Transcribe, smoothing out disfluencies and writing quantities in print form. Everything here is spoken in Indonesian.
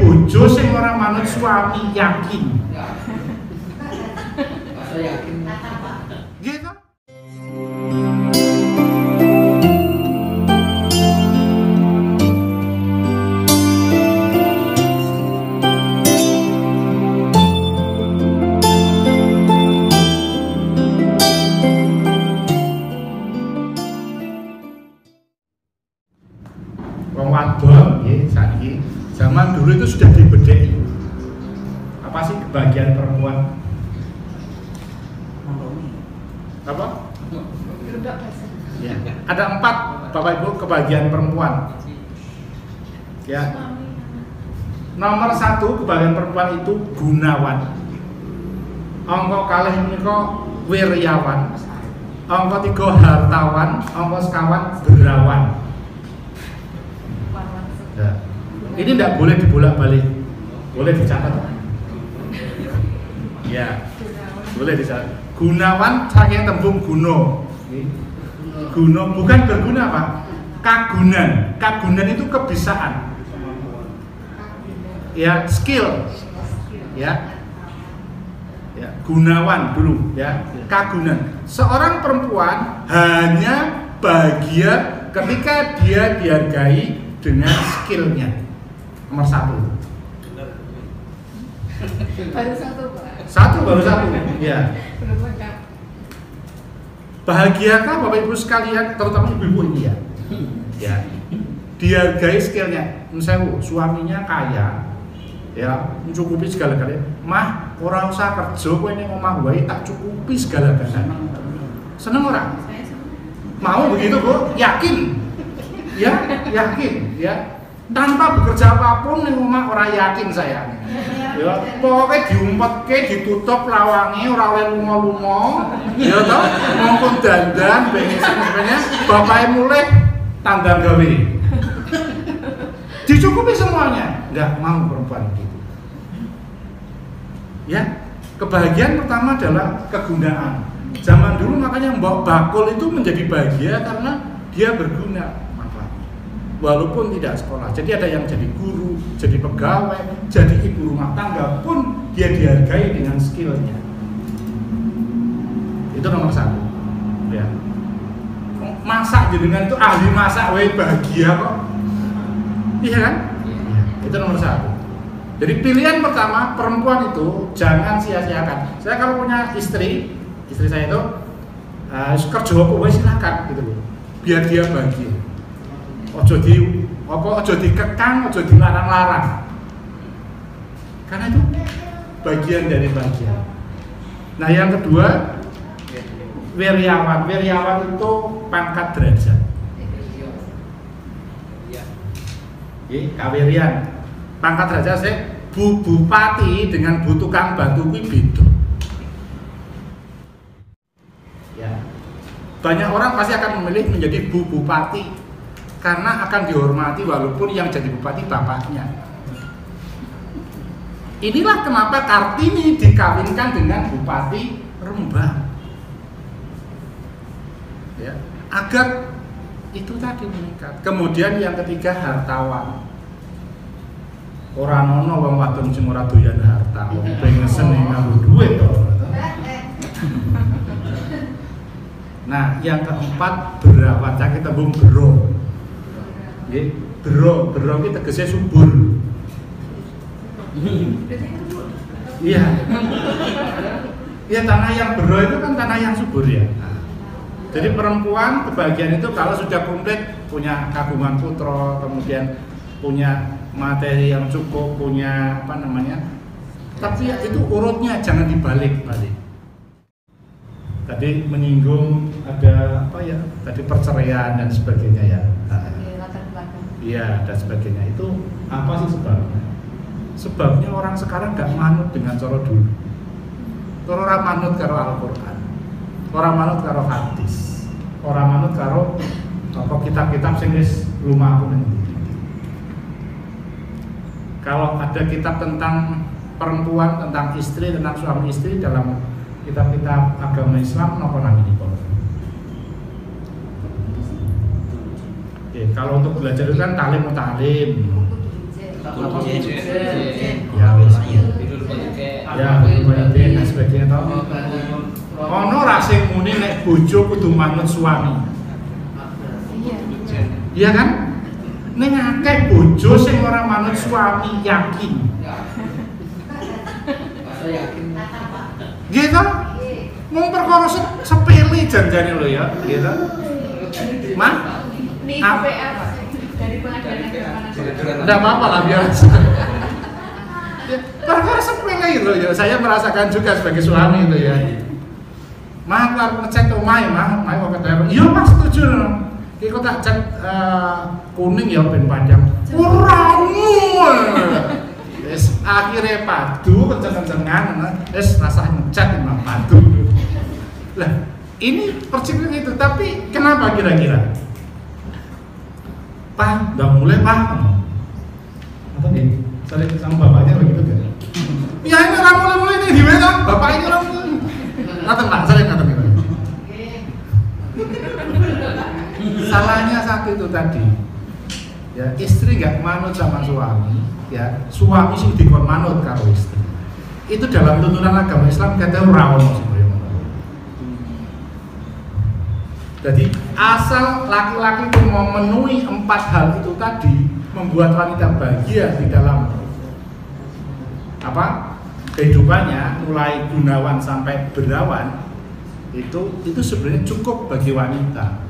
bojo sing ora manut suami yakin. Masa yakin? Gitu. Wong wadon nggih saiki zaman dulu itu sudah dibedheki. Apa sih kebahagiaan perempuan? Apa? Ya, ada 4 Bapak Ibu kebahagiaan perempuan. Ya. Nomor 1 kebahagiaan perempuan itu gunawan. Angka kalih menika wiryawan. Angka 3 hartawan, angka sekawan berawan. Ya. Ini tidak boleh dibolak-balik, boleh dicatat. Ya, boleh dicatat. Gunawan saking tembung guno. Guno bukan berguna Pak. Kagunan. Kagunan itu kebisaan. Ya, skill. Ya. Ya, gunawan dulu ya. Kagunan. Seorang perempuan hanya bahagia ketika dia dihargai dengan skillnya. Nomor 1. Baru 1 Pak. Baru satu. Ya. Bahagiakah Bapak Ibu sekalian, terutama ibu-ibu ini ya? Ya. Dihargai skillnya. Misalnya suaminya kaya, ya mencukupi segala-galanya. Mah, orang usah kerja, kowe ning omah wae tak cukupi segala-galanya. Seneng ora? Mau begitu Bu? Yakin? Ya, yakin ya. Tanpa bekerja apapun ning omah ora yakin saya. Ya, pokoknya diumpetke, ditutup lawange ora oleh lunga-lunga. Ya toh, ngongkon dandan bengi sebenarnya bapake mulih tanggal gawe. Dicukupi semuanya. Enggak mau perempuan gitu. Ya, kebahagiaan pertama adalah kegunaan. Zaman dulu makanya Mbok Bakul itu menjadi bahagia karena dia berguna. Walaupun tidak sekolah, jadi ada yang jadi guru, jadi pegawai, jadi ibu rumah tangga pun dia dihargai dengan skillnya. Itu nomor 1. Ya. Masak jenengan itu ahli masak, wae bahagia kok. Iya kan? Ya. Itu nomor 1. Jadi pilihan pertama perempuan itu jangan sia-siakan. Saya kalau punya istri saya itu kerja apa silakan gitu loh, biar dia bahagia. Ojo dikekang, ojo dilarang-larang. Karena itu bagian dari bahagia. Nah, yang kedua, wiryawan. Wiryawan itu pangkat derajat. Kawiryan. Pangkat derajat saya Bu Bupati dengan Bu Tukang Batu kuwi beda. Ya. Banyak orang pasti akan memilih menjadi Bu Bupati karena akan dihormati walaupun yang jadi bupati bapaknya. Inilah kenapa Kartini dikawinkan dengan Bupati Rembang. Ya, agar itu tadi meningkat. Kemudian yang ketiga hartawan. Ora ono wong wadon sing ora doyan harta, wong pengen seneng nganggo duit to. Nah, yang keempat berawan, kita tembung bero. Nggih, bero iki tegese subur. Iya. Iya, tanah yang bero itu kan tanah yang subur ya. Jadi perempuan kebahagiaan itu kalau sudah komplit, punya kagungan putra, kemudian punya materi yang cukup, punya apa namanya. Tapi ya itu urutnya jangan dibalik-balik. Tadi menyinggung ada apa ya? Tadi perceraian dan sebagainya ya. Iya, dan sebagainya. Itu apa sih sebabnya? Sebabnya orang sekarang gak manut dengan cara dulu. Orang manut karo Al-Qur'an. Orang manut karo hadis. Orang manut karo apa kitab-kitab sing wis lumaku. Kalau ada kitab tentang perempuan, tentang istri, tentang suami istri dalam kitab-kitab agama Islam napa naminipun? Kalau untuk belajar itu kan talim. Ya wis. Ya banyak dan sebagainya toh. Ono ra sing muni nek bojo kudu manut suami. Iya kan? Ning akeh bojo sing ora manut suami, yakin. Gitu? Mung perkara sepele janjane lho ya, gitu. Mah? Nih PA Pak dari pengadilan agama nasional. Enggak apa-apa lah biar. Perkara sepele itu ya, saya merasakan juga sebagai suami itu ya. Mah aku harus ngecek omahe, mah mau ketemu. Iya Mas setuju. Ki kok tak cat kuning ya ben panjang. Ora wis akhire padu kenceng-kencengan wis rasah ngecat memang padu. Lah, ini percikan itu, tapi kenapa kira-kira? Pak, udah mulai Pak. Atau nih, saya sama bapaknya begitu kan? Ya ini orang mulai-mulai nih, gimana? Bapak ini orang mulai. Ngatain Pak, saya ngatain itu. Salahnya satu itu tadi, ya istri nggak manut sama suami, ya suami sih dikon manut karo istri. Itu dalam tuntunan agama Islam kata rawon sebenarnya. Jadi asal laki-laki itu memenuhi 4 hal itu tadi, membuat wanita bahagia di dalam apa kehidupannya, mulai gunawan sampai berawan, itu sebenarnya cukup bagi wanita.